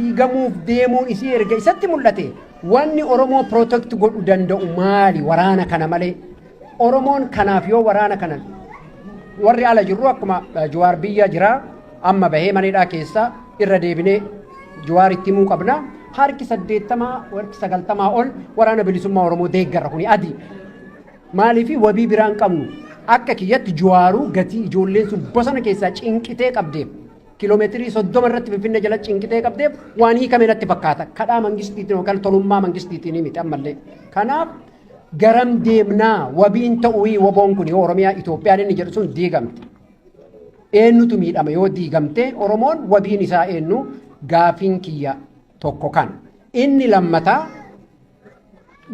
diigamuuf deemuun isii erga isatti mul'ate wanni Oromoo protect godhu danda'u maali waraana kana malee Oromoon kanaaf yoo waraana kana warri ala jirru akkuma Jawaar biyya jira amma bahee maneedhaa keessa irra deebinee Jawaar itti himuu qabna harki 80 warki 90 ol waraana bilisummaa Oromoo deeggarra kuni adi maaliifi wabii biraan qabnu akka kiyyatti Jawaaruu gatii ijoolleen sun bosona keessaa cinqitee qabdeef kiiloomeetirii 30 irratti Finfinnee jala cinqitee qabdeef waan hiikame natti fakkaata kadhaa mangistiitiin yookaan tolummaa mangistiitiin miti ammallee kanaaf garam deemnaa wabiin ta'uu waboon kun yoo Oromiyaa Itoophiyaan inni jedhu sun diigamte eenyutu miidhama yoo diigamte Oromoon wabiin isaa eenyu gaafiin kiyya tokko kan inni lammataa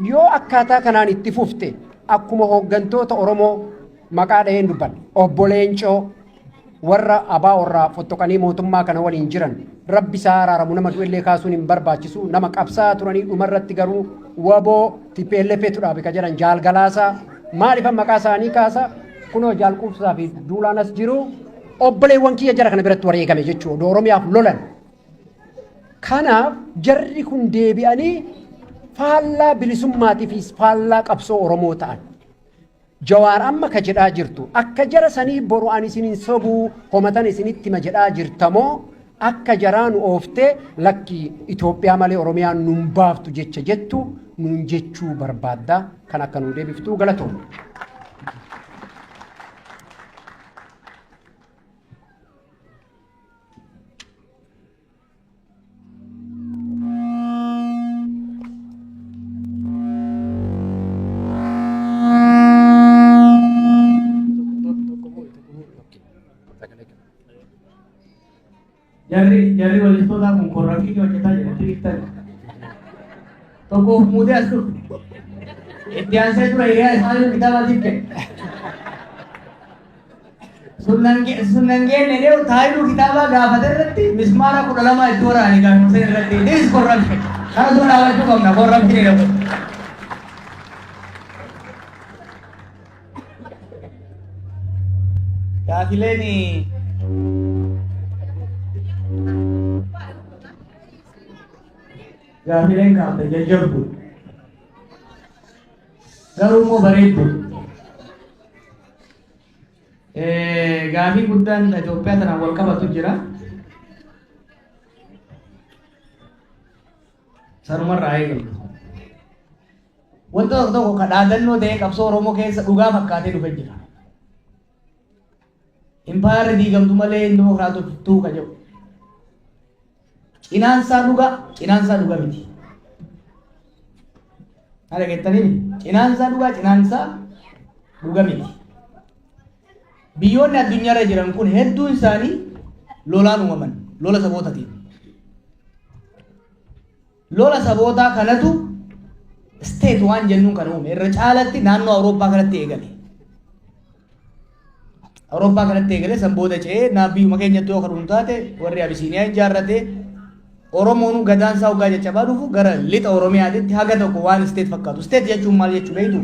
yoo akkaataa kanaan itti fufte akkuma hooggantoota Oromoo maqaa dhaheen dubban obbo Leencoo warra abaa warra fottokanii mootummaa kana waliin jiran rabbi isaa araaramu nama du'ellee kaasuun hin barbaachisu nama qabsaa turanii dhumarratti garuu waboo TPLF tudhaabe ka jedhan jaalgalaasaa maaliif maqaa isaanii kaasa kunoo jaalquubsaa fi duulaanas jiru obboleewwan kiyya jara kana biratti wareegame jechuudha Oromiyaaf lolan kanaaf jarri kun deebi'anii faallaa bilisummaatiif faallaa qabsoo Oromoo ta'an Jawaar amma ka jedhaa jirtu akka jara sanii boru ani isinin sobuu homatan isinitti ma jedhaa jirtamoo akka jaraan ooftee lakki Itoophiyaa malee Oromiyaan nun baaftu jecha jettu nun jechuu barbaadda kan akka nu deebiftuu galatoom. Jarri walistoota kun korrakkii hojjetaa jedhatti iftan. Tokko of muudee as dhufe. Itti aansee tura hiriyaa isaanii kitaabaatiif kenne. Sunnan geenne dhee taayiluu kitaabaa gaafate irratti mismaara 12 itti waraanii gaafate irratti this corruption. Kana sun dhaabachuu qabna corruption jedhamu. Gaafileen gaafileen kaafte jajjabdu garuu immoo bareeddu gaafii guddaan Itoophiyaa tanaan wal qabatu jira sanumarraa eegalu wanta tokko ka dhaadannoo ta'ee qabsoo Oromoo keessa dhugaa fakkaatee dhufe jira impaayarri diigamtu malee dimokiraatoftuu ka jedhu Cinansa duga miti. Ada kettanii cinansa duga miti. Biyyoonni addunyaarra jiran kun hedduun isaanii lolaan uumaman, lola sabootatiin. Lola sabootaa kanatu state waan jennuun kan uume irra caalatti naannoo Awurooppaa kanatti eegale. Awurooppaa kanatti eegale san booda ce'ee naabbiyuma keenyatti yoo kadhuun taate warri Abisiiniyaa ijaarrate Oromoon gadaan isaa hoggaa jechabaa dhufu gara lixa Oromiyaatti haga tokko waan state fakkaatu. State jechuun maal jechuu beektu?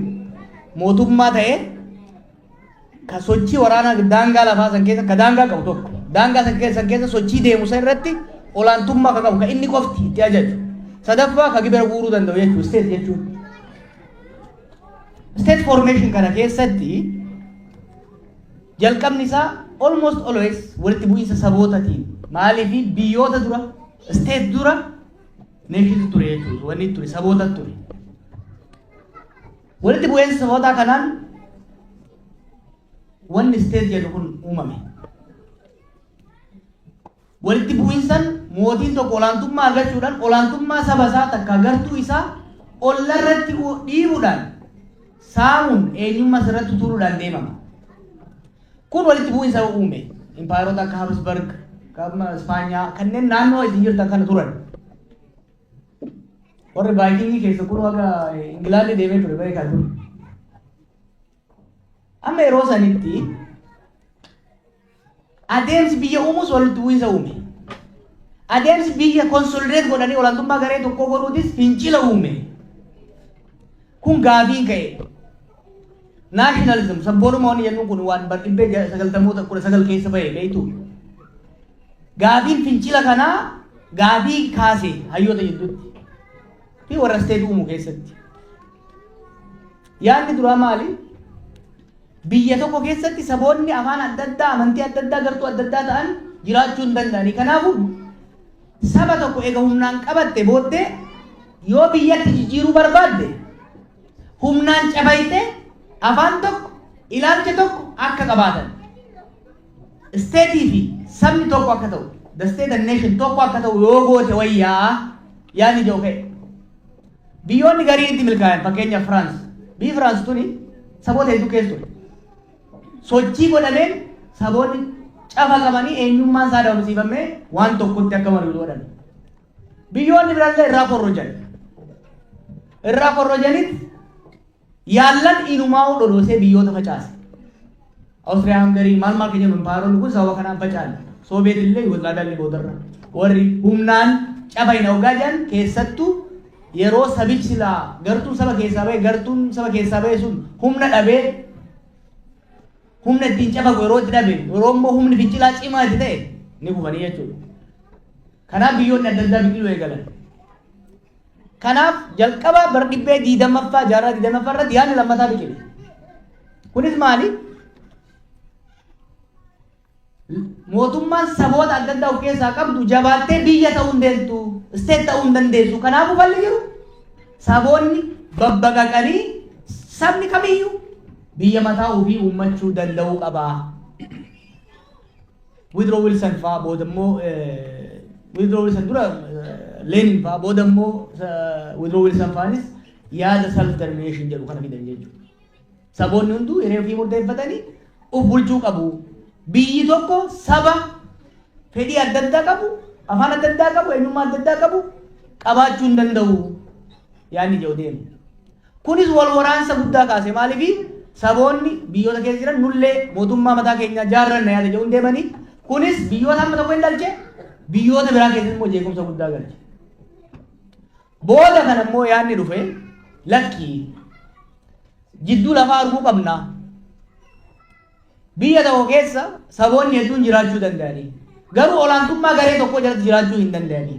Mootummaa ta'ee ka sochii waraanaa daangaa lafaa san keessa ka daangaa qabu tokko. Daangaa san keessa sochii deemu san irratti olaantummaa ka qabu ka inni qofti itti ajaju. Sadaffaa ka gibira guuruu danda'u jechuu state jechuun. State formation kana keessatti jalqabni isaa almost always walitti bu'iinsa sabootatiin maaliif biyyoota dura state dura nation ture jechuudha wanni ture saboota ture walitti bu'eensa sabootaa kanaan wanni state jedhu kun uumame walitti bu'iinsan mootiin tokko olaantummaa argachuudhaan olaantummaa saba isaa takka gartuu isaa ollarratti dhiibuudhaan saamuun eenyummaa irratti turuudhaan deemama kun walitti bu'iinsa uume impaayerota akka Habsburg Kama Spanya kanneen naannoo isin jirtan kana turan warri Vaayikingii keessa kun akka Ingilaandi deemee ture beekaa ture amma yeroo sanitti adeemsi biyya uumuus walitti bu'iinsa uume adeemsi biyya konsolidate godhanii olaantummaa garee tokkoo godhuutis fincila uume kun gaafiin ka'e nationalism sabboonuma waan jennuun kun waan bardibbee 1919 keessa ba'e beektu Gaafiin fincila kanaa gaafii kaase hayyoota jidduutti fi warra isteet uumuu keessatti. Yaadni duraa maali? Biyya tokko keessatti saboonni afaan adda addaa, amantii adda addaa, gartuu adda addaa ta'an jiraachuu hin danda'ani. Kanaafuu saba tokko eega humnaan qabatte booddee yoo biyyatti jijjiiruu barbaadde humnaan cabayte afaan tokko, ilaalcha tokko akka qabaatan. Isteetii fi sabni tokko akka ta'u, the state and nation tokko akka ta'u yoo goote wayyaa yaadni jiru ka'e. Biyyoonni garii itti milkaa'an fakkeenyaaf Firaans. Biyyi Firaans tuni saboota hedduu keessa ture. Sochii godhameen saboonni cafa qabanii eenyummaan isaa dabamsiifamee waan tokkotti akka malu godhan. Biyyoonni biraallee irraa korrojan. Irraa korrojanitti yaallan inumaa dhodhoosee biyyoota facaase. Awustiriyaa Hangarii maal keenya impaayoroonni kun sababa kanaan faca'an. Soobeet illee Yugoslaaviyaan boodarra. Warri humnaan cafa hin hawgaa jiran keessattuu yeroo sabichi silaa gartuun saba keessaa ba'e sun humna dhabee humna ittiin cafagu yeroo itti dhabe yeroo immoo humni fincilaa cimaa itti ta'e ni kufanii jechuudha. Kanaaf biyyoonni adda addaa biqiluu eegalan. Kanaaf jalqaba bara 20 jaarraa 20 irratti yaadni lammataa biqile. Kunis maali? Mootummaan saboota adda addaa of keessaa qabdu jabaattee biyya ta'uu hin deessu, isteet ta'uu hin dandeessu. Kanaafuu balli jiru saboonni babbaqaqanii sabni kamiyyuu biyya mataa ofii uummachuu danda'uu qaba. Woodrow Wilson fa'aa booda immoo Woodrow Wilson dura Lenin fa'aa booda immoo Woodrow Wilson fa'aanis yaada self determination jedhu kana fidan jechuudha. Saboonni hunduu hiree ofii murteeffatanii of bulchuu qabu. Biyyi tokko saba fedhii adda addaa qabu, afaan adda addaa qabu, eenyummaa adda addaa qabu qabaachuu hin danda'u yaadni jedhu deemu. Kunis wal waraansa guddaa kaase maaliif saboonni biyyoota keessa jiran nullee mootummaa mataa keenyaa jaarranna yaada jedhuun deemanii kunis biyyoota amma tokko hin dhalche biyyoota biraa keessatti immoo jeequmsa guddaa galche. Booda kana immoo yaadni dhufe lakkii jidduu lafaa arguu qabna. Biyya tokko keessa saboonni hedduun jiraachuu danda'anii garuu olaantummaa garee tokko jalatti jiraachuu hin danda'anii.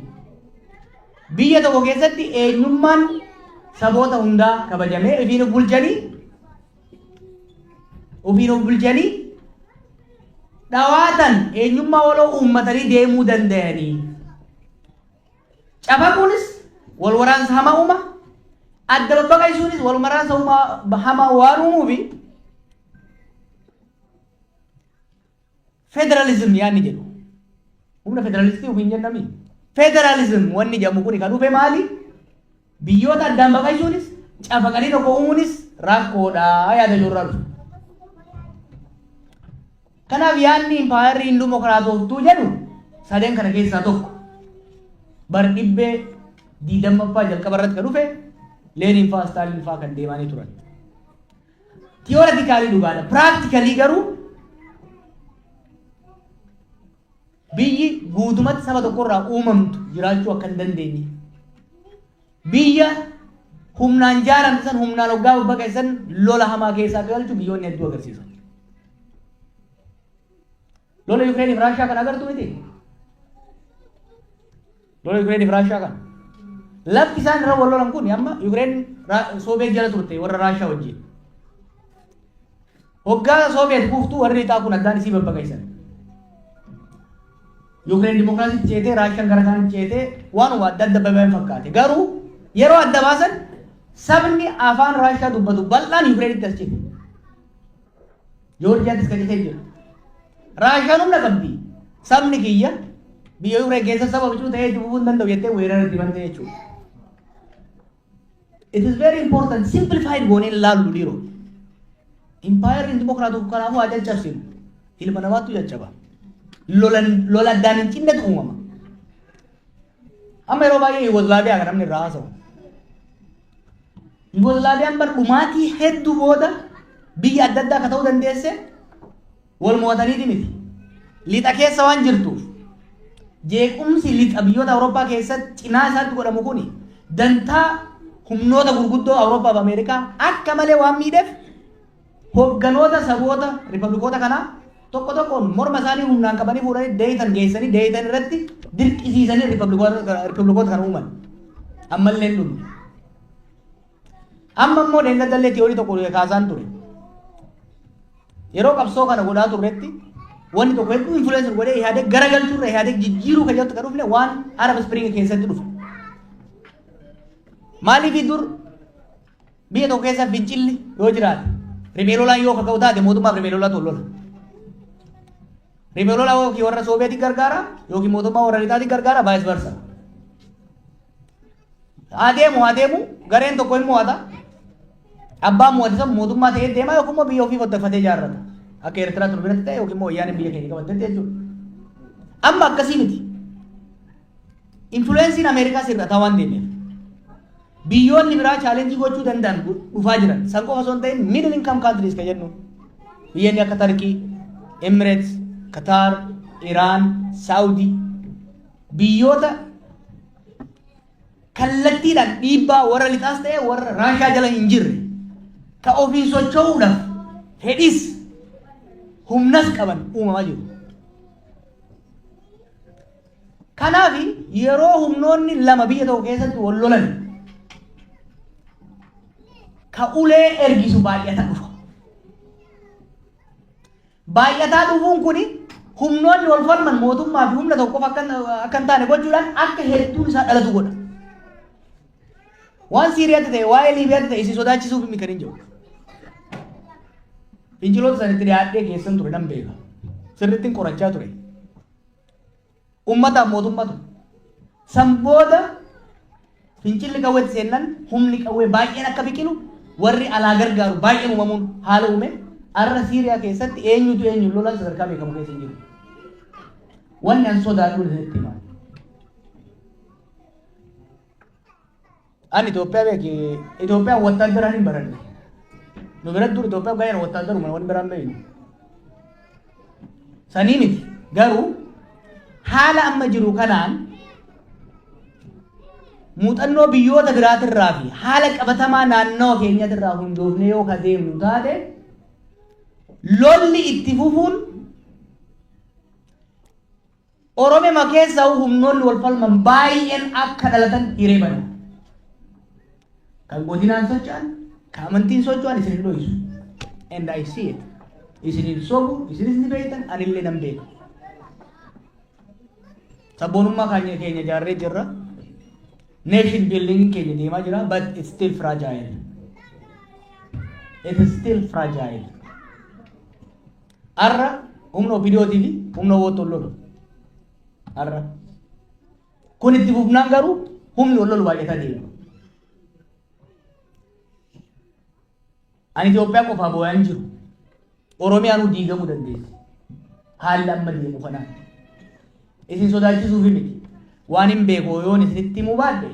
Biyya tokko keessatti eenyummaan saboota hundaa kabajamee ofiin of bulchanii dhawaatan eenyummaa waloo uummatanii deemuu danda'anii. Cafaquunis wal waraansa hamaa uuma, adda babbaqaysuunis wal waraansa hamaa waan uumuufi federalism yaadni jedhu. Humna federalistii ofiin jennami. Federalism wanni jedhamu kun kan dhufe maali? Biyyoota addaan baqaysuunis cafaqanii tokko uumuunis rakkoodha yaada jirra dhufu. Kanaaf yaadni impaayarri hindimokiraatoftuu jedhu sadeen kana keessaa tokko. Bara 20 jalqaba irratti kan dhufe Lenin fa'aa Stalin fa'aa kan deemanii turan. Tiyooraatikaalii dhugaadha. Piraaktikalii garuu biyyi guutumatti saba tokkorraa uumamtu jiraachuu akka hin dandeenye. Biyya humnaan jaaramte san humnaan hoggaa babbaqeessan lola hamaa keessaa galchu biyyoonni hedduu agarsiisan. Lola Yukireeniif Raashiyaa kan agartu miti. Lola Yukireeniif Raashiyaa kan. Lafti isaan irra wal lolan kun amma Yukireen Soobeet jala turte warra Raashiyaa wajjin. Hoggaa Soobeet kuuftuu warri lixaa kun addaan isii babbaqeessan. Yukireen dimokiraasii ceetee Raashiyaan gara kaan ceetee waan adda adda babayaan fakkaate. Garuu yeroo adda baasan sabni afaan Raashiyaa dubbatu bal'aan Yukireenitti as ceete. Joorjiyaattis kan ceetee jira. Raashiyaan humna qabdi. Sabni kiyya biyya Yukireen keessa saba bichuu ta'ee dhufuu hin danda'u jettee weerara itti bantee jechuudha. It is very important simplified goonee ilaallu dhiiroo. Impaayarri dimokiraatota kanaafuu haa caccabsinu. Ilma namaattu caccaba. Lola addaan hin cinnetu uumama. Amma yeroo baay'ee Yugoslaaviyaa kan namni irraa haasawu. Yugoslaaviyaan bar dhumaatii hedduu booda biyya adda addaa akka ta'uu dandeesse wal mo'ataniiti miti. Lixa keessa waan jirtuuf jeequmsi lixa biyyoota Awurooppaa keessatti cinaa isaatti godhamu kuni dantaa humnoota gurguddoo Awurooppaa fi Ameerikaa akka malee waan miidheef hogganoota saboota ripablikoota kanaa tokko tokkoon morma isaanii humnaan qabanii fuudhanii deeyitan geessanii deeyitan irratti dirqisiisanii riippablikoota kan uuman ammallee hin dhumne. Amma immoo deengadallee tiyorii tokko kaasaan ture. Yeroo qabsoo kana godhaa turretti wanni tokko hedduu influencer godhee yaadee garagalchuurra yaadee jijjiiruu kan jettu kan dhufne waan Arab Spring keessatti dhufe. Maaliif dur biyya tokko keessa fincilli yoo jiraate riphee lolaan yoo kaka'u taate mootummaaf riphee lolaa tollola. Riphee lolaa yookiin warra Soobeetii gargaara yookiin mootummaa warra Lixaatii gargaara vice versa. Adeemu gareen tokko hin mo'ata. Abbaan mo'atisa mootummaa ta'ee deema yookiin immoo biyya ofii foddafatee ijaarrata. Akka Eertiraa ture biratti ta'e yookiin immoo wayyaaneen biyya keenya qabatte jechuudha. Amma akkasii miti. Influensiin Ameerikaa sirrataa waan deemeef. Biyyoonni biraa chaalenjii gochuu danda'an dhufaa jiran. San qofa osoo hin ta'in middle income countries kan jennu. Biyyoonni akka Tarkii, Emirates, Qatar, Iraan, Saudi biyyoota kallattiidhaan dhiibbaa warra lixaas ta'e warra Raashaa jala hin jirre ka ofiin socho'uudhaaf fedhis humnas qaban uumamaa jiru. Kanaaf yeroo humnoonni lama biyya tokko keessatti wal lolan ka ulee ergisu baay'ataa dhufa. Baay'ataa dhufuun kuni humnoonni wal falman mootummaa fi humna tokkoof akka hin taane gochuudhaan akka hedduun isaa dhalatu godha. Waan Siiriyaatti ta'e waa'ee Liibiyaatti ta'e isin sodaachisuuf hin kan hin jiru. Finciloota sanitti dhiyaadhee keessan ture nan beeka. Sirrittiin qorachaa ture. Uummataaf mootummaatu. San booda fincilli qawweetti seennan humni qawwee baay'een akka biqilu warri alaa gargaaru baay'een uumamuun haala uume arra Siiriyaa keessatti eenyutu lolan sadarkaa beekamu keessa hin jiru. Wanni an sodaadhuun isinitti himaa. An Itoophiyaa beeki Itoophiyaan wattaaddaraan hin baranne. Nu biratti dur Itoophiyaa gaayana wattaaddaruma wanni biraan beeynu. Sanii miti garuu haala amma jiru kanaan muuxannoo biyyoota biraatirraa fi haala qabatamaa naannoo keenyatirraa hundoofne yoo ka deemnu taate lolli itti fufuun Oromiyaa keessa humnoonni wal falman baay'een akka dhalatan hiree bana. Kan godinaan socho'an, kan amantiin socho'an isin hin dho'isu. And I see it. Isin hin sobu, isinis ni beektan, anillee nan beeka. Sabboonummaa keenya ijaarree jirra. Nation building keenya deemaa jira, but it's still fragile. It is still fragile. Arra humna OPDOtii fi humna wottoon lolu. Arra. Kun itti fufnaan garuu humni wal lolu baay'ataa deema. Ani Itoophiyaa qofaa boo'aan jiru. Oromiyaan diigamuu dandeessi. Haalli amma deemu kanaan. Isin sodaachisuuf miti. Waan hin beeku yoon isinitti himuu baadhe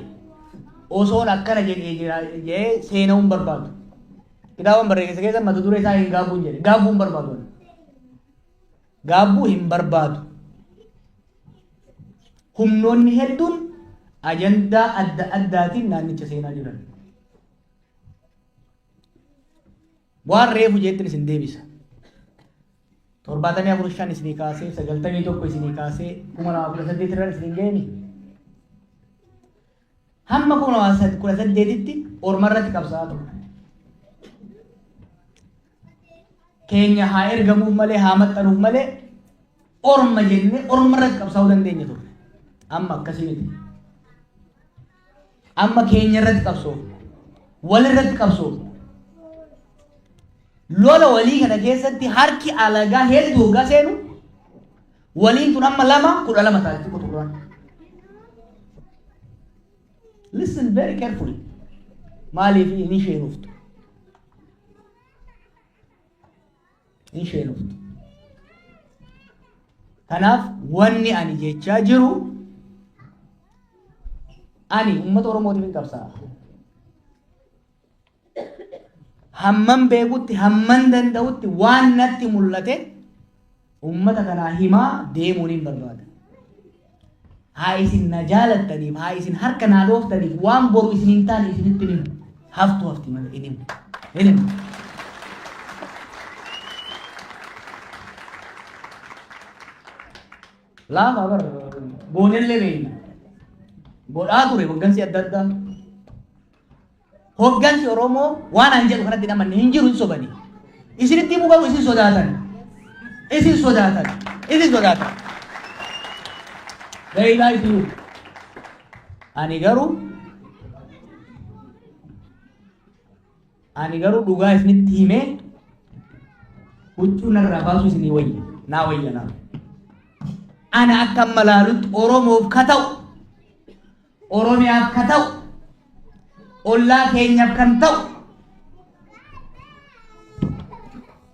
osoon akkana jedhee seenuu hin barbaadu. Kitaaban barreessa keessa mata duree isaa hin gaabbuun jedhe. Gaabbuu hin barbaadu. Gaabbuu hin barbaadu. Humnoonni hedduun ajandaa adda addaatiin naannicha seenaa jiran. Waan reefu jettin isin deebisa. 74 isinii kaasee 91 isinii kaasee 2018 irra isin geeni. Hamma 2018tti ormarratti qabsaa'aa ture. Keenya haa ergamuuf malee haa maxxanuuf malee orma jennee ormarratti qabsaa'uu dandeenya ture. Amma akkasii miti. Amma keenya irratti qabsoofu. Walirratti qabsoofu. Lola walii kana keessatti harki alagaa hedduu hoggaa seenu waliin tun amma 2 taati kuturaan. Listen very carefully. Maaliif hin isheenuftu? Hin isheenuftu. Kanaaf wanni ani jechaa jiru ani uummata Oromootiif hin qabsaa'a. Hamman beekutti hamman danda'utti waan natti mul'ate uummata kanaa himaa deemuun hin barbaada. Haa isin na jaalattaniif haa isin harka naa dhooftaniif waan boru isin hin taane isinitti himu hafti malee hin himu. Laafa bar boonellee beeyna. Godhaa ture hoggansi adda addaa. Hoggansi Oromoo waan an jedhu kanatti namanne hin jiru hin sobani. Isinitti himuu qabu isin sodaatan. Isin sodaatan. Isin sodaatan. Beeylaa isin. Ani garuu dhugaa isinitti himee huccuu narraa baasu isinii wayya. Naa wayya naa. Ana akka malaalutti Oromoof ka ta'u, Oromiyaaf ka ta'u, ollaa keenyaaf kan ta'u,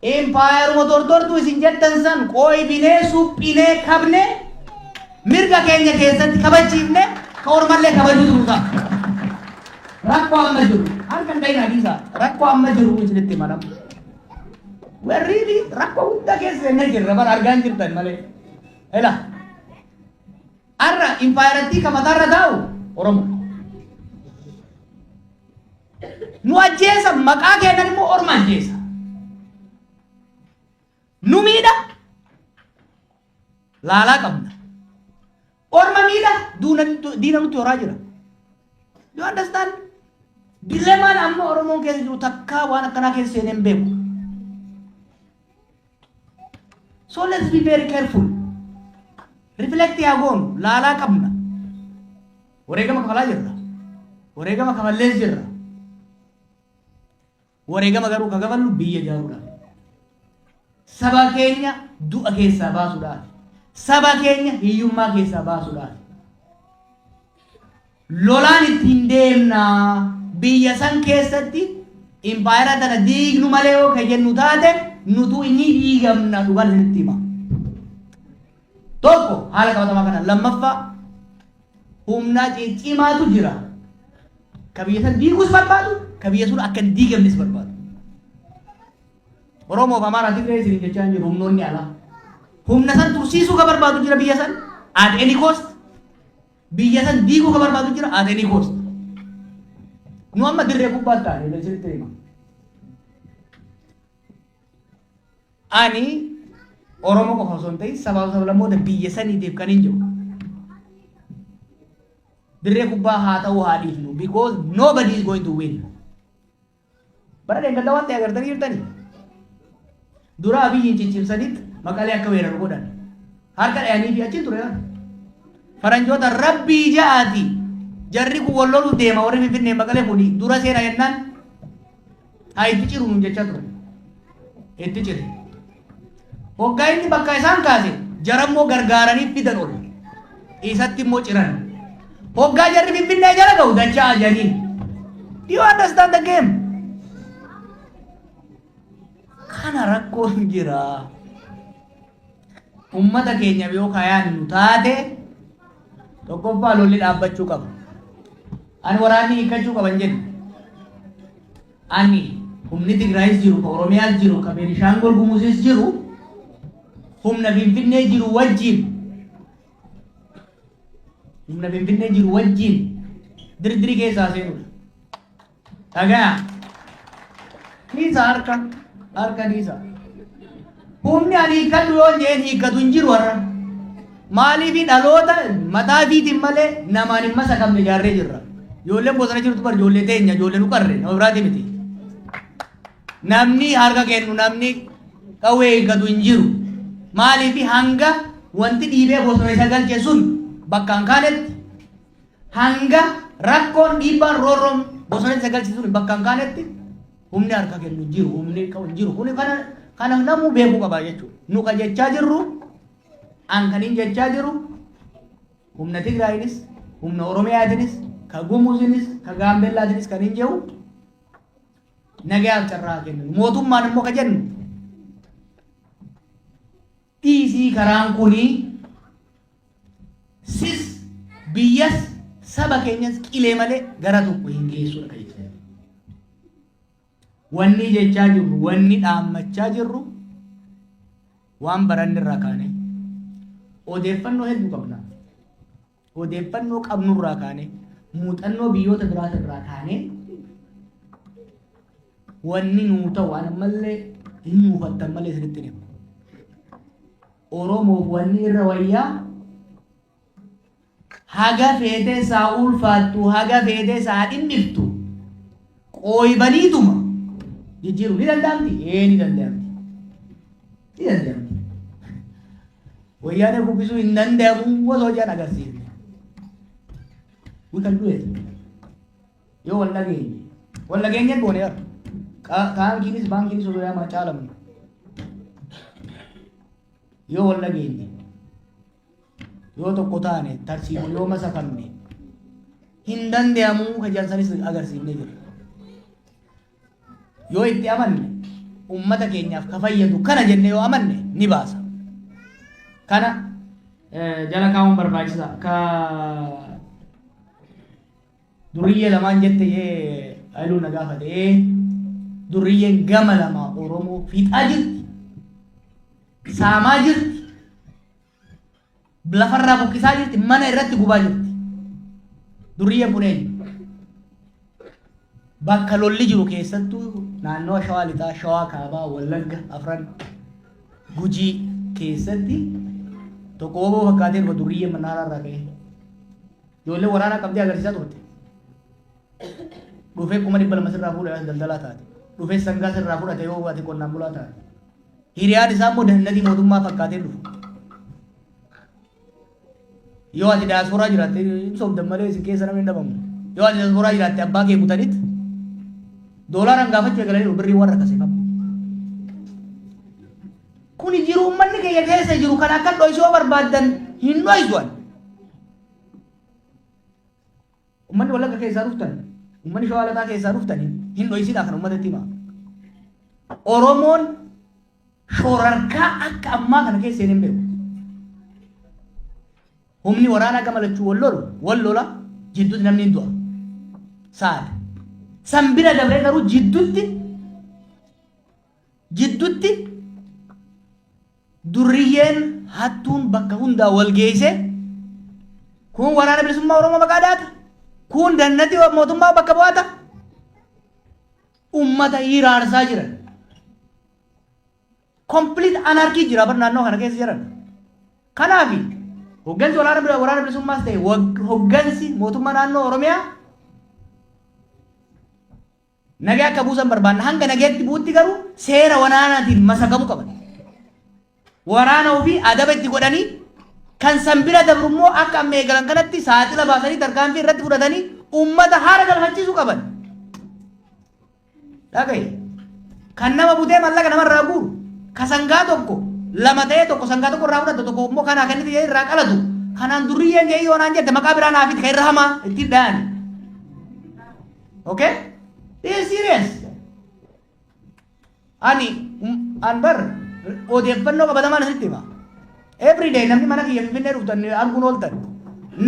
empaayer tortortuu isin jettan san qooybinee suphinee kabnee mirga keenya keessatti kabachiifne ka ormallee kabajuutu ta'a. Rakkoo amma jiru harkan dhayinaa dhiisaa rakkoo amma jiru isinitti manamu. Warri rakkoo guddaa keessa enne jirra bara argaan jirtan malee. Ela arra impaayeratti ka mataarra taa'u Oromoo. Nu ajjeesa maqaa keenyan immoo orma ajjeesa. Nu miidha laalaa qabna. Orma miidha diina nutti horaa jira. You understand? Dilemaan amma Oromoon keessa jiru takkaa waan akkanaa keessa seenee hin beeku. So let's be very careful. Reflect yaa goonu laalaa qabna. Wareegama kafalaa jirra. Wareegama kafallees jirra. Wareegama garuu ka kafallu biyya ijaaruudhaaf. Saba keenya du'a keessaa baasuudhaaf. Saba keenya hiyyummaa keessaa baasuudhaaf. Lolaan ittiin deemnaa biyya san keessatti impaayera tana diignu malee yoo ka jennu taate nutu inni diigamna dhugaan isinitti hima. Tokko haala qabatamaa kana lammaffaa humna ciccimaatu jira. Ka biyya san diiguus barbaadu, ka biyya sun akka hin diigamnes barbaadu. Oromoof Amaaraa Tigree isin jechaa jiru humnoonni alaa. Humna san tursiisuu ka barbaadu jira biyya san at any cost. Biyya san diiguu ka barbaadu jira at any cost. Nu amma dirree gubbaatti taa'ee isinitti hima. Ani Oromoo qofa osoo hin ta'in sabaa sablammoota biyya saniitiif kan hin jiru. Dirree kubbaa haa ta'uu haa dhiifnu because nobody is going to win. Bara deeggardaa waan ta'e agartanii jirtanii. Dura Abiyyiin ciccimsanitti Maqalee akka weeraru godhan. Harka dhayanii fi achiin ture. Faranjoota rabbii ja'aati. Jarri kun walloluu deema warri Finfinnee Maqalee kuni dura seena jennaan haa itti ciru nuun jechaa ture. Itti cire. Hoggaa inni bakka isaan kaase jarammoo gargaaranii fidan ol. Isatti immoo ciran. Hoggaa jarri Finfinnee jala ga'u dachaa ajaniin. Do you understand the game? Kana rakkoon jira. Ummata keenya yoo kayaan nu taate tokkoffaa lolli dhaabbachuu qaba. Ani waraanni hiikkachuu qaban jedhu. Ani humni Tigraayis jiru, ka Oromiyaas jiru, ka Beenishaangol Gumuuzis jiru, humna Finfinnee jiru wajjin. Humna Finfinnee jiru wajjin dirdiri keessaa seenudha. Dhagaa. Niisa harka niisa. Humni ani hiikkadhu yoo jeen hiikkatu hin jiru har'a. Maaliif dhaloota mataa fiitiin malee namaan hin masa qabne ijaarree jirra. Ijoolleen bosona jirtu bar ijoollee teenya ijoollee nu qarre nama biraati miti. Namni harka kennu namni qawwee hiikkatu hin jiru. Maaliif hanga wanti dhiibee bosona isa galche sun bakka hin kaanetti hanga rakkoon dhiibbaan roorroon bosona isa galche sun bakka hin kaanetti humni harka kennu jiru humni qabu jiru kuni kana namuu beekuu qaba jechuudha. Nu ka jechaa jirru an kanin jechaa jiru humna Tigraayinis humna Oromiyaatinis ka Gumuuzinis ka Gaambeellaatinis kan hin jiru nagayaaf carraa kennu mootummaan immoo ka jennu dhiisii karaan kunii sis biyyas saba keenyas qilee malee gara tokko hin geessudha ka jechaa jiru. Wanni jechaa jirru wanni dhaammachaa jirru waan baranni irraa kaane odeeffannoo hedduu qabna. Odeeffannoo qabnu irraa kaane muuxannoo biyyoota biraata irraa kaane wanni nuu ta'u waan ammallee hin muufattan malee isinitti himu. Oromoof wanni irra wayyaa haga feetee isaa ulfaattu haga feetee isaa dhimmiftu qooybaniituma jijjiiruu ni danda'amti? Ni danda'amti. Ni danda'amti. Wayyaanee buqqisuu hin danda'amu osoo jedhan agarsiifne. We can do it. Yoo wal dhageenye goone yaa kaankiinis baankiinis osoo yaa macaalamu. Yoo wal dhageenye yoo tokko taane tarsiimu yoo masafanne hin danda'amu kajaansanis agarsiifnee jira. Yoo itti amanne ummata keenyaaf ka fayyadu kana jenne yoo amanne ni baasa. Kana jala kaa'uun barbaachisa. Ka duriyyee lamaan jette yee ayiluu na gaafate duriyyeen gama lama Oromoo fiixaa jirti. Saamaa jirti. Lafarraa buqqisaa jirti. Mana irratti gubaa jirti. Duriyyeen kun eenyu? Bakka lolli jiru keessattuu naannoo Shawaa Lixaa, Shawaa Kaabaa, Wallagga, Afran, Gujii keessatti tokko oboo fakkaatee dhufa duriyyeen mannaarraa irraa ka'e. Ijoollee waraanaa qabdee agarsiisaa turte. Dhufee 200 sirraa fuudhee daldalaa taate. Dhufee sangaa sirraa fudhate yoo ati qonnaan bulaa taate. Hiriyaan isaa immoo dandatii mootummaa fakkaatee dhufu. Yoo ati daasporaa jiraatte hin soomdan malee isin keessa namni hin dhabamu. Yoo ati daasporaa jiraatte abbaa kee butanitti doolaaraan gaafachuu eegalanii birrii warra akkasii qabu. Kuni jiru uummanni keenya keessa jiru kan akka dho'isuu barbaadan hin dho'isuan. Uummanni Wallagga keessaa dhuftan, uummanni Shawaa Lixaa keessaa dhuftan hin dho'isidhaa kan uummatatti himaa. Oromoon shoorarkaa akka ammaa kana keessa hin beeku. Humni waraanaa gama lachuu wal lola jidduutti namni hin du'a. Saada. Sambira dabree garuu jidduutti duriyyeen hattuun bakka hundaa wal geesse kun waraana bilisummaa Oromoo maqaa daata. Kun dannati mootummaa bakka bu'aata. Ummata hiraarsaa jiran. Complete anarchy jira bar naannoo kana keessa jiran. Kanaafi hoggansi waraana bilisummaas ta'e hoggansi mootummaa naannoo Oromiyaa nagaa akka buusan barbaanna hanga nagaatti buutti garuu seera waraanaatiin masakamuu qaban. Waraana ofii adaba itti godhanii kan sanbira dabrummoo akka amma eegalan kanatti saaxila baasanii tarkaanfii irratti fudhatanii ummata haara galfachiisuu qaban. Dhagaye kan nama butee mallaqa namarraa guuru ka sangaa tokko lama ta'ee tokko sangaa tokko irraa fudhatu tokko immoo kanaa kan inni irraa qalatu kanaan duriyyeen jee yoonaan jette maqaa biraa naafiti kan irra hamaa itti dha'ani. Okay? This is serious. Ani bar odeeffannoo qabatamaan asitti hima. Every day namni mana kiyya finfinnee dhuftan arguun ooltan.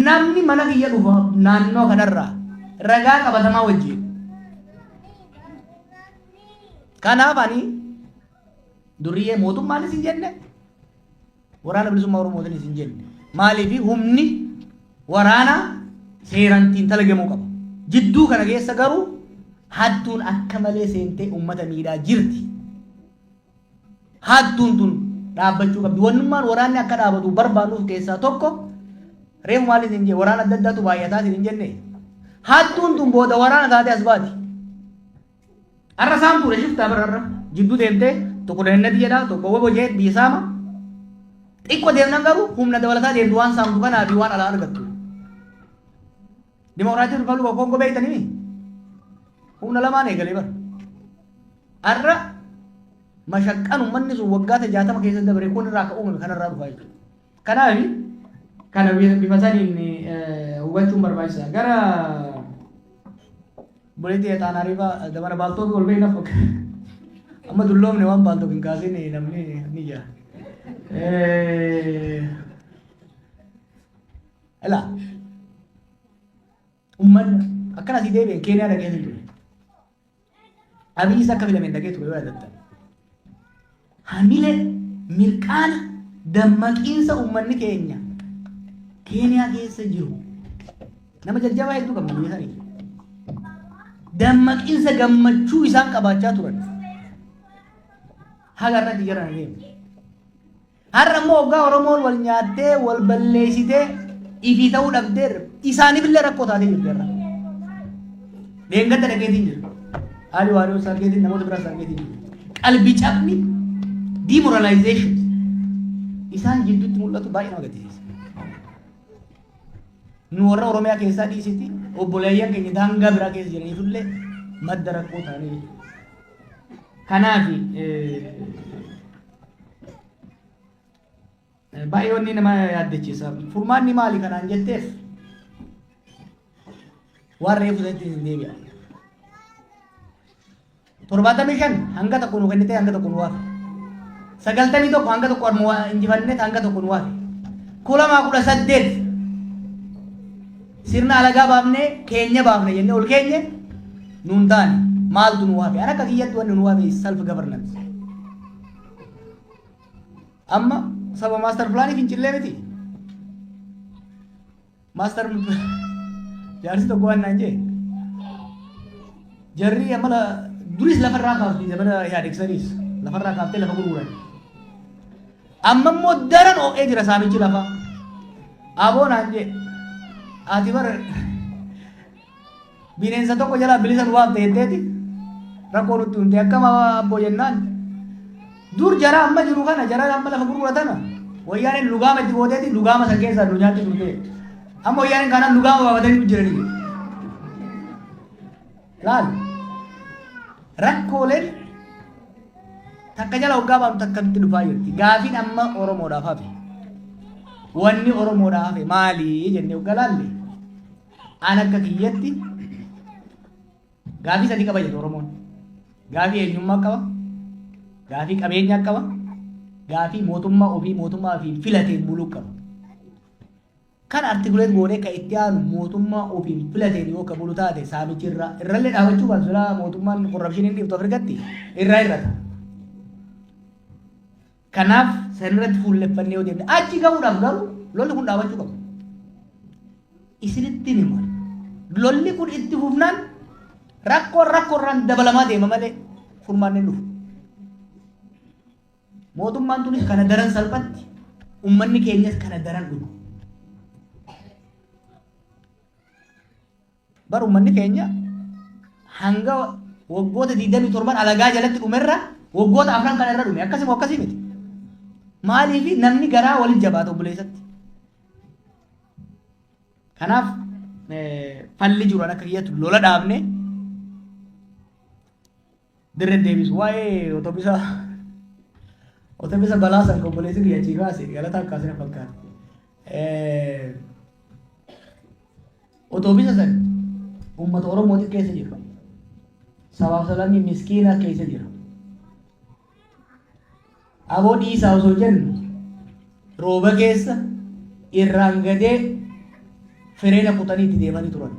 Namni mana kiyya dhufa naannoo kanarraa ragaa qabatamaa wajjin. Kanaaf ani duriyyee mootummaanis hin jenne waraana bilisummaa Oromootiinis hin jenne. Maaliif humni waraana seerantiin talagamuu qaba. Jidduu kana keessa garuu hattuun akka malee seentee ummata miidhaa jirti. Hattuun tun dhaabbachuu qabdi. Wannummaan waraanni akka dhaabatu barbaaduuf keessaa tokko reefu maaliif hin jenne waraana adda addaatu baay'ataa hin jenne. Hattuun tun booda waraana taatee as baati. Arra saamtuudha shiftaa bararra jidduu deemtee tokko dannati jedha tokko wabo jee biyya saama. Xiqqoo deemnan garuu humna dabalataa deemtu waan saamtu kanaa fi waan alaa argattu. Dimokiraatii Rippaabilika Koongoo beektanii humna lamaan eegalee bara. Arra mashaqqaan uummanni sun waggaa 60 keessatti dabaree kun irraa akka uumame kanarraa dhufaa jechuudha. Kanaaf kana bifa saniin hubachuun barbaachisaa. Gara buleetti Xaanaa Riifaa dabara baaltoonni wal beekna fakka. Amma dulloomne waan baaltoof hin kaasin namni ni jira. Ela uummanni akkana si deebi'e Keeniyaa dhaqee ture. Abiyyi akka filameen dhaqee ture yoo yaadattan. Hamile mirqaana dammaqiinsa uummanni keenya Keeniyaa keessa jiru nama jajjabaa hedduu qabna biyya sanii. Dammaqiinsa gammachuu isaan qabaachaa turan. Haga irratti jiran deemu. Har'a immoo waggaa Oromoon wal nyaattee wal balleessitee ifii ta'uu dhabdeer isaaniif illee rakkoo taatee jirti irra. Deengata dhageetiin jiru. Haali waaree sargeetiin namoota biraa sargeetiin jiru. Qalbii cabni demoralization isaan jidduutti mul'atu baay'ee nama gaddisiisa. Nu warra Oromiyaa keessaa dhiisiti obboleeyyan keenya daangaa biraa keessa jiraniifillee madda rakkoo taanee jiru. Kanaaf baay'ee nama yaaddachiisa. Furmaanni maali kanaan jetteef waan reefu isatti hin deebi'a. 75 hanga tokko nu kennite hanga tokko nu waafe. 91 hanga tokko injifannee hanga tokko nu waafe. 2018 sirna alagaa baafnee keenya baafne jennee ol keenye nuun taane maaltu nu waafe. Ana akka kiyyatti wanni nu waafe self governance. Amma saba master plan fincillee miti. Master jaarsi tokko waan naan jee jarri amala duris lafarraa kaafti zamana yaadexaniis lafarraa kaaftee lafa gurguran. Amma immoo daran oo'ee jira saamichi lafa. Aboo naan jee ati bara bineensa tokko jalaa bilisan waafte heddeeti rakkoo nutti hunte akkama abboo jennaan dur jara amma jiru kana jara amma lafa gurguratana wayyaaneen lugaama itti gooteeti lugaama san keessaa nu nyaatti turte amma wayyaaneen kanaan lugaama baafatanii jiranii laal rakkooleen takka jala hoggaa baanu takka nutti dhufaa jirti. Gaafiin amma Oromoodhaaf hafe wanni Oromoodhaaf hafe maali jennee hoggaa laalle an akka kiyyatti gaafii sadii qaba jedhu Oromoon. Gaafii eenyummaa qaba, gaafii qabeenyaa qaba, gaafii mootummaa ofii filateen buluu qaba. Kan artikuleet goonee kan itti aanu mootummaa ofii filateen yoo ka bulu taate saamichi irrallee dhaabachuu baatu silaa mootummaan korrapshiniin dhiibtu Afrikatti irrata. Kanaaf sanirratti fuulleffannee yoo deemne achi gahuudhaaf garuu lolli kun dhaabachuu qaba. Isinitti hima lolli kun itti fufnaan rakkoorraan dabalamaa deema malee furmaanni dhufu. Mootummaan tunis kana daran salphatti ummanni keenyas kana daran dhufu. Bar ummanni keenya hanga waggoota 27 alagaa jalatti dhumerra waggoota 4 kana irra dhume akkasii miti. Maaliif namni garaa waliin jabaata obboleessatti. Kanaaf falli jiru akka kiyyatu lola dhaabne dirree deebisu waa'ee otobisa balaasan obboleessi kiyya chiikaase galata akkaasina fakkaata. Otobisa san uummata Oromootii keessa jira. Sabaaf sablammii miskiina keessa jira. Aboo dhiisaa osoo jennu rooba keessa irraan gadee fireena kutanii itti deemanii turan.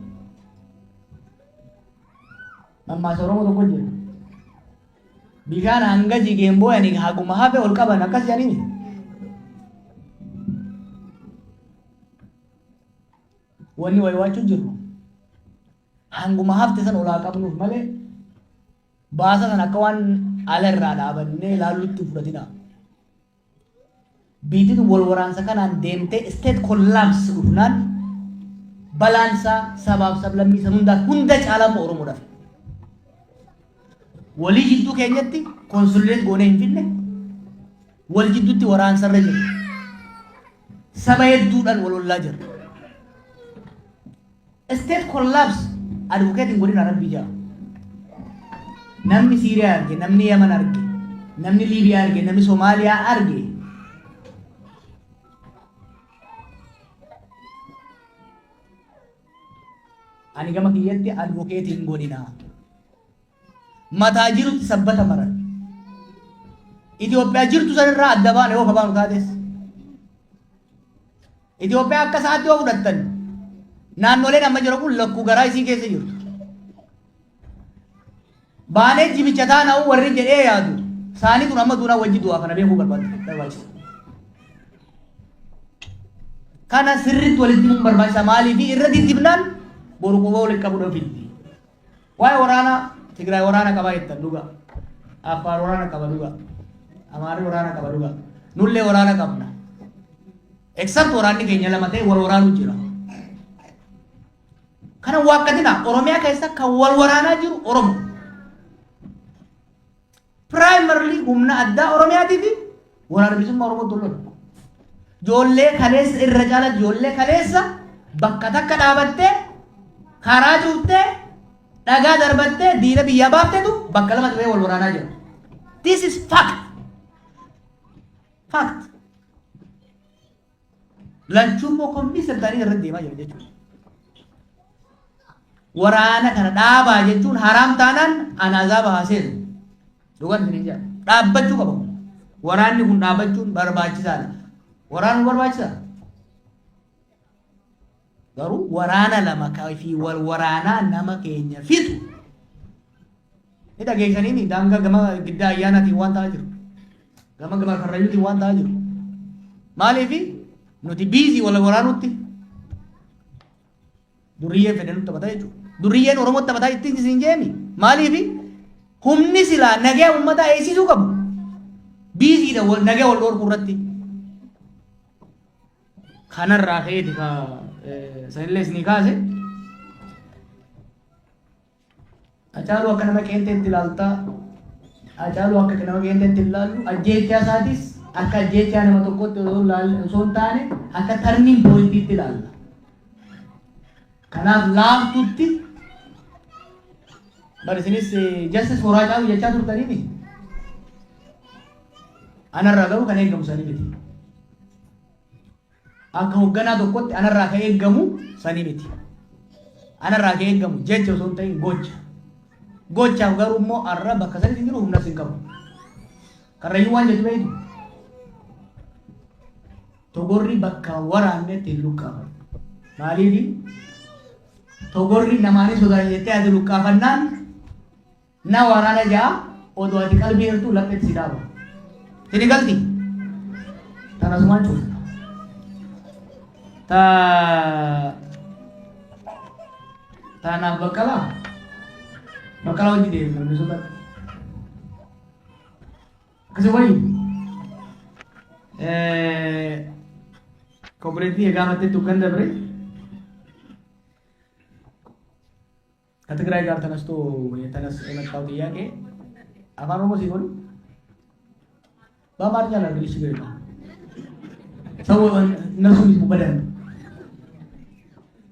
Mammaasa Oromoo tokko jira. Bishaan hanga jigeen boo'anii haguma hafe ol qaban akkas jedhanii. Wanni wayiwaachuu jiru. Hanguma hafte san olaa qabnuuf malee baasa san akka waan ala irraa dhaabannee ilaallutti fudhatina. Biititu wal waraansa kanaan deemtee state collapse dhufnaan balaansaa sabaaf sablammii san hunda caalaa Oromoodhaaf. Walii jidduu keenyatti konsulideet goonee hin finne wal jidduutti waraansarra jira. Saba hedduudhaan wal lollaa jira. State collapse advocating godina Arabbii jira. Namni Siiriyaa arge, namni Yaman arge, namni Liibiyaa arge, namni Somaaliyaa arge. Ani gama kiyyatti advocating godina. Mataa jirutti sabbata maran. Itoophiyaa jirtu sanirraa adda baane yoo kabaanu taates. Itoophiyaa akka isaatti yoo fudhattan naannoleen amma jiru kun lakkuu garaa isii keessa jirtu. Baanee jibicha taana'uu warri jedhee yaadu saanii kun amma duunaa wajji du'aa kana beekuu barbaachisa. Kana sirriitti walitti mun barbaachisa maaliif irra diddibnaan boru qubaa walitti qabuudhaaf filti. Waa'ee waraanaa Tigraay waraana qaba jettan dhuga. Affaar waraana qaba dhuga. Amaarri waraana qaba dhuga. Nullee waraana qabna. except waraanni keenya lama ta'e wal waraanu jira. Kana waaqatina Oromiyaa keessa kan wal waraanaa jiru Oromo. Primarily humna addaa Oromiyaatiif waraana bilisummaa Oromoo tolloon. Ijoollee kaleessa irra caala ijoollee kaleessa bakka takka dhaabattee karaa cuuftee dhagaa darbattee diina biyyaa baaftetu bakka lama ta'ee wal waraanaa jira. This is fact. Fact. Lanchuun moo kombii sirtaanii irratti deemaa jiru jechuudha. Waraana kana dhaabaa jechuun haraam taanaan anaazaa bahaseeru. Dhugaan isin jaa dhaabbachuu qabu. Waraanni kun dhaabbachuun barbaachisaadha. Waraanni barbaachisaa. Garuu waraana lama fi wal waraanaa nama keenya fixu. Ni dhageessanii daangaa gama giddaa ayyaanaatiin waan ta'aa jiru. Gama karrayyuutiin waan ta'aa jiru. Maaliif nuti biizii wal waraanutti duriyyeen fedhan nutti taphataa jechuudha. Duriyyeen Oromootti taphataa ittiin isin jeemi. Maaliif humni silaa nagaa uummataa eegsisuu qabu. Biiziidha nagaa wal dhorkuu irratti. Kanarraa ka'eeti sanillee isinii kaase. Hacaaluu akka nama qeenxeetti ilaaltaa. Hacaaluu akka nama qeenxeetti ilaallu ajjeechaa isaatis akka ajjeechaa nama tokkotti osoo hin taane akka tarniin poolitiitti ilaalla. Kanaaf laaftutti bari isinis justice for Hacaaluu jechaa turtaniini. Anarraa garuu kan eeggamu sanii miti. Akka hoogganaa tokkotti anarraa kan eeggamu sanii miti. Anarraa kan eeggamu jecha osoo hin ta'in gocha. Gochaaf garuu immoo arra bakka sanitti jiru humna sin qabu. Karrayyuu waan jettu beektu. Togorri bakka waraannetti hin luqqaafatu. Maaliif? Togorri namaanis sodaa jettee ati luqqaafannaan na waraana ja'a odoo ati qalbii hirtuu laphetti si dhaaba. Sini galti? Tanasumaan cuuta. Taanaaf baqqalaa? Baqqalaa hojii deebisu namni sodaa. Akkasii wayii. Kooperaatiivii gaafattee tukkan dabre. ከትግራይ ጋር ተነስቶ የመጣው ጥያቄ አፋን ኦሮሞ ሲሆን በአማርኛ ላድርግልሽ ችግር የለውም። ሰው እነሱ ይስሙ በደንብ።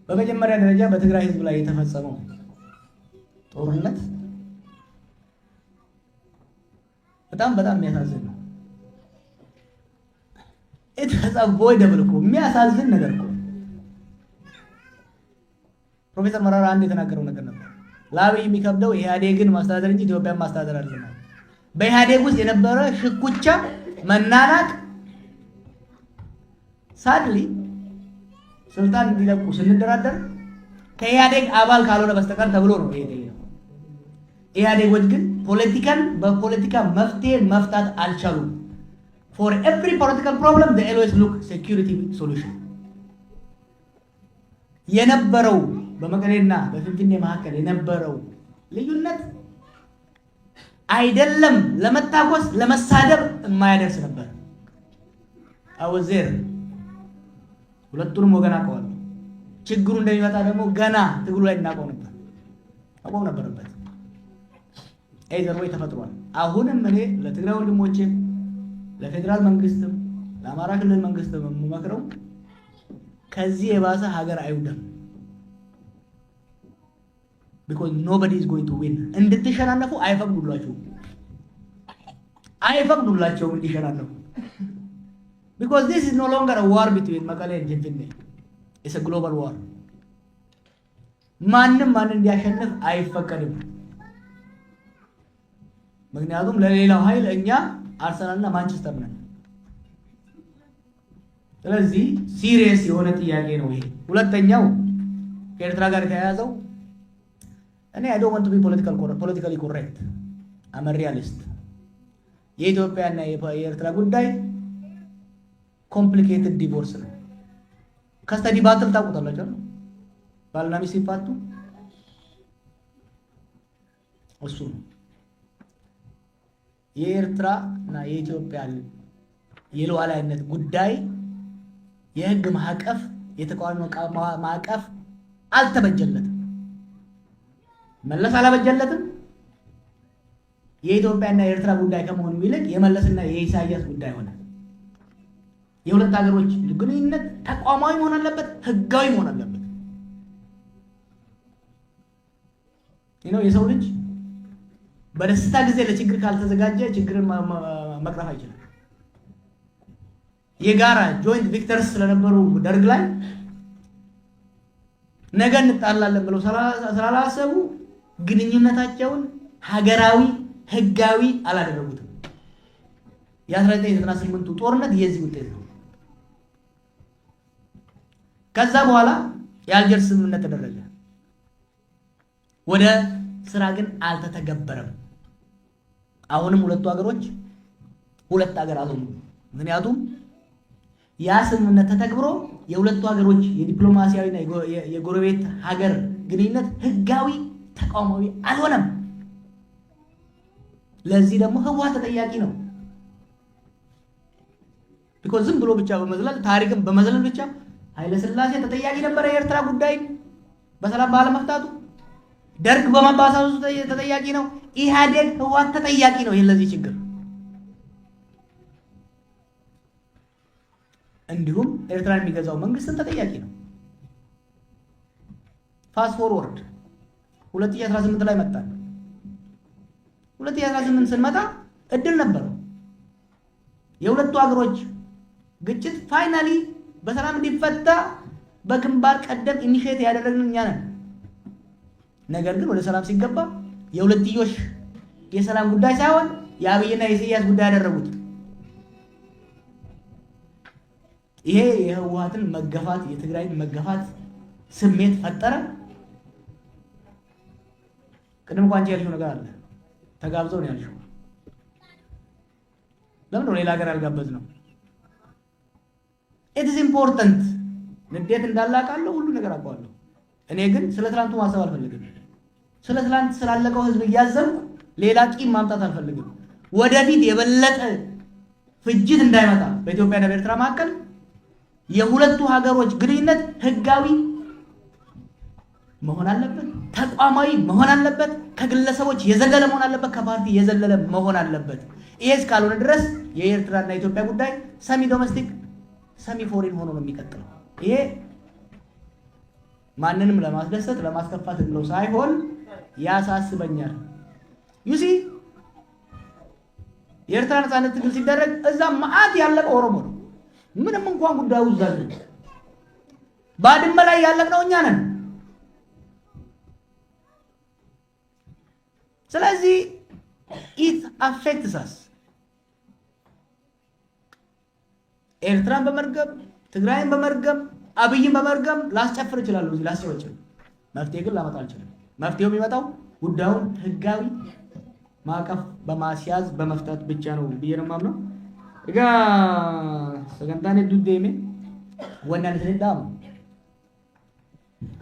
በመጀመሪያ ደረጃ በትግራይ ህዝብ ላይ የተፈጸመው ጦርነት በጣም የሚያሳዝን ነው። It's avoidable እኮ የሚያሳዝን ነገር እኮ። ፕሮፌሰር መራራ አንድ የተናገረው ነገር ነበር። ለአብይ የሚከብደው ኢህአዴግን ማስተዳደር እንጂ ኢትዮጵያን ማስተዳደር አይደለም። በኢህአዴግ ውስጥ የነበረ ሽኩቻ፣ መናናቅ ሳድሊ ስልጣን እንዲለቁ ስንደራደር ከኢህአዴግ አባል ካልሆነ በስተቀር ተብሎ ነው ይሄ። ኢህአዴጎች ግን ፖለቲካን በፖለቲካ መፍትሄ መፍታት አልቻሉም። For every political problem, they always look security solution. የነበረው በመቀሌና በፊንፊኔ መካከል የነበረው ልዩነት አይደለም ለመታኮስ ለመሳደብ የማያደርስ ነበር። አወዜር ሁለቱንም ወገን አውቀዋለሁ። ችግሩ እንደሚመጣ ደግሞ ገና ትግሉ ላይ እናውቀው ነበር። አውቀው ነበረበት። ኤዘር ወይ ተፈጥሯል። አሁንም እኔ ለትግራይ ወንድሞቼም ለፌደራል መንግስትም ለአማራ ክልል መንግስትም የምመክረው ከዚህ የባሰ ሀገር አይውደም። because nobody is going to win. እንድትሸናነፉ አይፈቅዱላቸውም እንዲሸናነፉ. because this is no longer a war between Mekelle and Finfinnee. It's a global war. ማንም እንዲያሸንፍ አይፈቀድም። ምክንያቱም ለሌላው ኃይል እኛ አርሰናልና ማንቸስተር ነን። ስለዚህ ሲሪየስ የሆነ ጥያቄ ነው ይሄ። ሁለተኛው ከኤርትራ ጋር የተያያዘው እኔ I don't want to be politically correct. I'm a realist. የኢትዮጵያና የኤርትራ ጉዳይ ኮምፕሊኬትድ ዲቮርስ ነው። ከስተዲ ባትል ታውቁታላችሁ። ባልና ሚስት ሲፋቱ እሱ የኤርትራ እና የኢትዮጵያ የሉዓላዊነት ጉዳይ የህግ ማዕቀፍ የተቃዋሚ ማዕቀፍ አልተበጀለትም። መለስ አላበጀለትም። የኢትዮጵያና የኤርትራ ጉዳይ ከመሆኑ ይልቅ የመለስና የኢሳያስ ጉዳይ ሆነ። የሁለት ሀገሮች ግንኙነት ተቋማዊ መሆን አለበት፣ ህጋዊ መሆን አለበት። የሰው ልጅ በደስታ ጊዜ ለችግር ካልተዘጋጀ ችግርን መቅረፍ አይችልም። የጋራ ጆይንት ቪክተርስ ስለነበሩ ደርግ ላይ ነገ እንጣላለን ብለው ስላላሰቡ ግንኙነታቸውን ሀገራዊ ህጋዊ አላደረጉትም። የ1998ቱ ጦርነት የዚህ ውጤት ነው። ከዛ በኋላ የአልጀርስ ስምምነት ተደረገ። ወደ ስራ ግን አልተተገበረም። አሁንም ሁለቱ ሀገሮች ሁለት ሀገር አልሆኑም። ምክንያቱም ያ ስምምነት ተተግብሮ የሁለቱ ሀገሮች የዲፕሎማሲያዊና የጎረቤት ሀገር ግንኙነት ህጋዊ ተቋማዊ አልሆነም። ለዚህ ደግሞ ህወሓት ተጠያቂ ነው። ቢኮዝ ዝም ብሎ ብቻ በመዝለል ታሪክም በመዝለል ብቻ ኃይለ ሥላሴ ተጠያቂ ነበረ የኤርትራ ጉዳይ በሰላም ባለመፍታቱ። ደርግ በመባሳሱ ተጠያቂ ነው። ኢህአዴግ ህወሓት ተጠያቂ ነው ለዚህ ችግር። እንዲሁም ኤርትራን የሚገዛው መንግስትን ተጠያቂ ነው። ፋስት ፎርወርድ 2018 ላይ መጣን። 2018 ስንመጣ እድል ነበረው። የሁለቱ ሀገሮች ግጭት ፋይናሊ በሰላም እንዲፈታ በግንባር ቀደም ኢኒሼት ያደረግን እኛ ነን። ነገር ግን ወደ ሰላም ሲገባ የሁለትዮሽ የሰላም ጉዳይ ሳይሆን የአብይና የኢሳያስ ጉዳይ ያደረጉት። ይሄ የህወሓትን መገፋት የትግራይን መገፋት ስሜት ፈጠረ። ቅድም እንኳን ያልሽው ነገር አለ። ተጋብዘው ነው ያልሽው። ለምን ነው ሌላ ሀገር ያልጋበዝ ነው? ኢት ኢዝ ኢምፖርታንት። ንዴት እንዳላቃለሁ ሁሉ ነገር አውቀዋለሁ። እኔ ግን ስለ ትላንቱ ማሰብ አልፈልግም። ስለ ትላንት ስላለቀው ህዝብ እያዘንኩ ሌላ ቂም ማምጣት አልፈልግም። ወደፊት የበለጠ ፍጅት እንዳይመጣ በኢትዮጵያና በኤርትራ መካከል የሁለቱ ሀገሮች ግንኙነት ህጋዊ መሆን አለበት፣ ተቋማዊ መሆን አለበት፣ ከግለሰቦች የዘለለ መሆን አለበት፣ ከፓርቲ የዘለለ መሆን አለበት። ይሄ እስካልሆነ ድረስ የኤርትራና የኢትዮጵያ ጉዳይ ሰሚ ዶሜስቲክ ሰሚ ፎሪን ሆኖ ነው የሚቀጥለው። ይሄ ማንንም ለማስደሰት ለማስከፋት ብለው ሳይሆን ያሳስበኛል። ዩሲ የኤርትራ ነፃነት ትግል ሲደረግ እዛ ማአት ያለቀ ኦሮሞ ነው። ምንም እንኳን ጉዳዩ ዘል ባድመ ላይ ያለቅነው እኛ ነን። ስለዚህ it affects us። ኤርትራን በመርገም ትግራይን በመርገም አብይን በመርገም ላስጨፍር ይችላል። እዚህ ላስጨፍር መፍትሄ ግን ላመጣ አልችልም። መፍትሄው የሚመጣው ጉዳዩን ህጋዊ ማዕቀፍ በማስያዝ በመፍታት ብቻ ነው ብዬ ነው የማምነው። እጋ ሰገንታኔ ዱዴሜ ወናን ስለዳም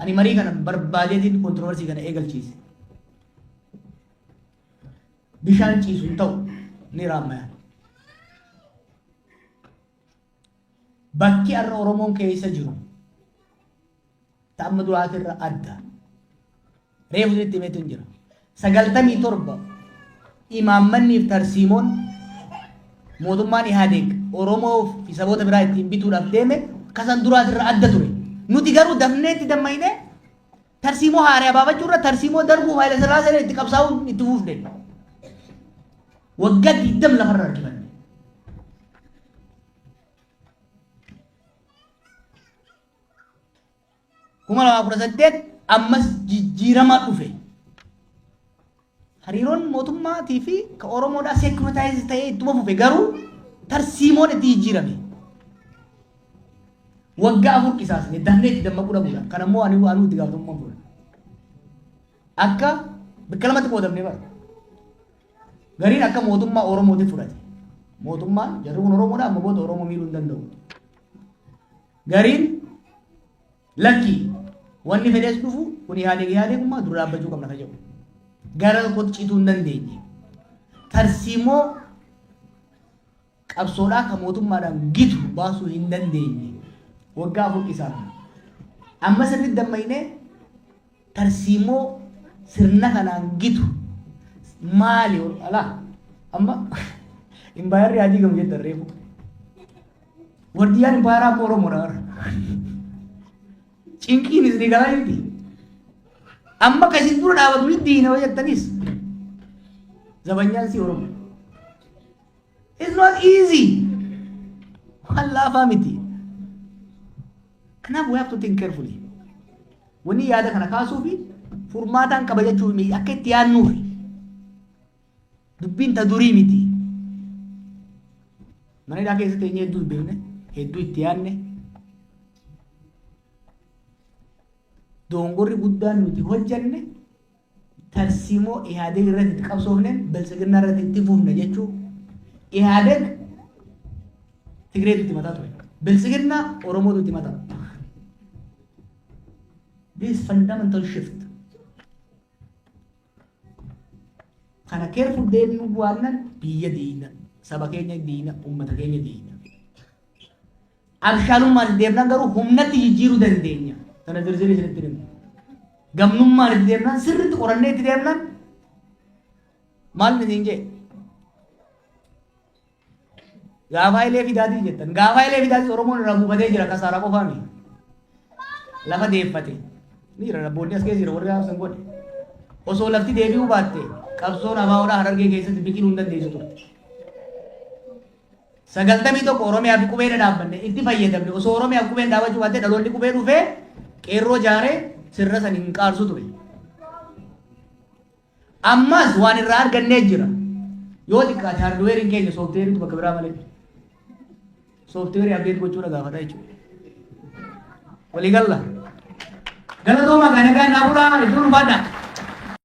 አኒ መሪ ከነ በርባዴቲን ኮንትሮቨርሲ ከነ ኤገልቺስ ቢሻን ጪሱን ተው ኒራማያ bakki arra oromoon keessa jiru ta'amma duraatirra adda reefu itti himeetu jira 97 imaammanniif tarsiimoon mootummaan Ihaadeeg Oromoo fi saboota biraa ittiin bituudhaaf deeme kasan duraatirra adda ture. Nuti garuu dafneetti dammayne tarsiimoo haaraa baafachuurra tarsiimoo darbuu Haayile Sillaaseen itti qabsaa'uun itti fuufne waggaa 20 lafarra argiman. kuma lama kudha saddeet ammas jijjiiramaa dhufe. Hariiroon mootummaatii fi ka Oromoodhaa seekuritaayiz ta'ee ittuma fufe garuu tarsiimoon itti jijjiirame. Waggaa 4 qisaasne dafnee itti dammaquu dhabuudha. Kan ammoo anuu itti gaafatamummaa fuudha. Akka bakka lamatti qoodamne bara. Gariin akka mootummaa Oromootiin fudhate. Mootummaan jarri kun Oromoodhaa amma booda Oromoo miidhuu hin danda'u. Gariin lakki wanni fedhees dhufu kun Ihaadeegummaa dura dhaabbachuu qabna ka jedhu. Gara tokkotti cituu hin dandeenye. Tarsiimoo qabsoodhaa ka mootummaadhaan gitu baasuu hin dandeenye. waggaa afur isaan amma sirriitti dammaynee tarsiimoo sirna kanaan gitu maali ala amma imbayarri haji gam jetta reefu wardiyaan imbayaraa Oromoo dha cinqiin isni galaaniti amma kasin dura dhaabatu ni diina jettanis zabanyaan si Oromoo. It's not easy. Allah famiti. Kanaaf we have to think carefully. Wani yaada kana kaasuufi furmaataan qaba jechuun akka itti yaadnuufi dubbiin ta durii miti. Mana hidhaa keessatti eenyu hedduu beekne hedduu itti yaadne dongorri guddaan nuti hojjanne tarsiimoo ihaadeg irratti itti qabsoofne biltsiginna irratti itti fuufne jechuu ihaadeg Tigreetu itti mataa ture biltsiginna Oromootu itti mataa. This fundamental shift. Kana careful deemnu bu'aanan biyya diina saba keenya diina ummata keenya diina. Abshaalummaan deemnaan garuu humnatti jijjiiruu dandeenya. Sana zirzirii isinitti himu. Gamnummaan itti deemnaan sirriitti qorannee itti deemnaan maal isin jee gaafa ilee fidaatii jettan gaafa ilee fidaatii Oromoon irraa buufatee jira kasaaraa qofaami lafa deeffate ni jira rabboonni as keessa jira warri haasaan godhe osoo lafti deebi'uu baatte qabsoon abaawoodhaa Harargee keessatti biqiluu hin dandeessu ture. 91 Oromiyaa fi qubee dhaabbanne itti fayyadamne osoo Oromiyaa fi qubeen dhaabachuu baatte dhaloonni qubee dhufee qeerroo jaaree sirra san hin qaarsu ture. Ammas waan irraa argannee jira. Yoo xiqqaate haardweeriin keenya soofteeriitu bakka biraa malee. Soofteerii abdeet gochuudha gaafata jechuudha. Walii galla. Galatoomaa kana kan naa bulaa iddoo dhufaadha.